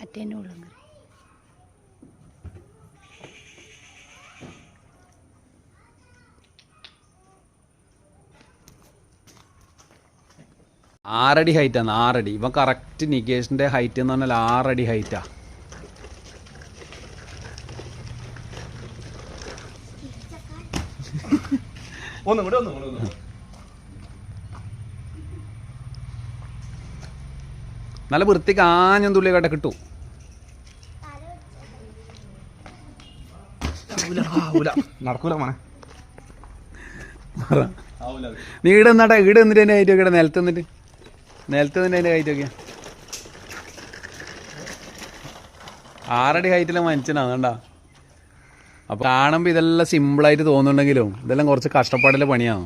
അറ്റേൻ്റെ ഉള്ളം കറി 6 അടി ഹൈറ്റാണ് 6 അടി ഇവൻ കറക്റ്റ് നികേഷിൻ്റെ ഹൈറ്റ് എന്ന് പറഞ്ഞാൽ 6 അടി ഹൈറ്റാ നല്ല വൃത്തിക്ക് ആഞ്ഞും തുള്ളി കട്ട കിട്ടൂ നടക്കൂല മോനെ നീ ഈടെ എന്നാട്ടാ ഈടെ എന്നിട്ട് അതിൻ്റെ ഹൈറ്റ് നോക്കിയാ നിലത്ത് നിന്നിട്ട് അതിൻ്റെ ഹൈറ്റ് നോക്കിയാ 6 അടി ഹൈറ്റിലെ മനുഷ്യനാണ് കണ്ടാ അപ്പോൾ കാണുമ്പോൾ ഇതെല്ലാം സിമ്പിളായിട്ട് തോന്നുന്നുണ്ടെങ്കിലും ഇതെല്ലാം കുറച്ച് കഷ്ടപ്പാടിലെ പണിയാണ്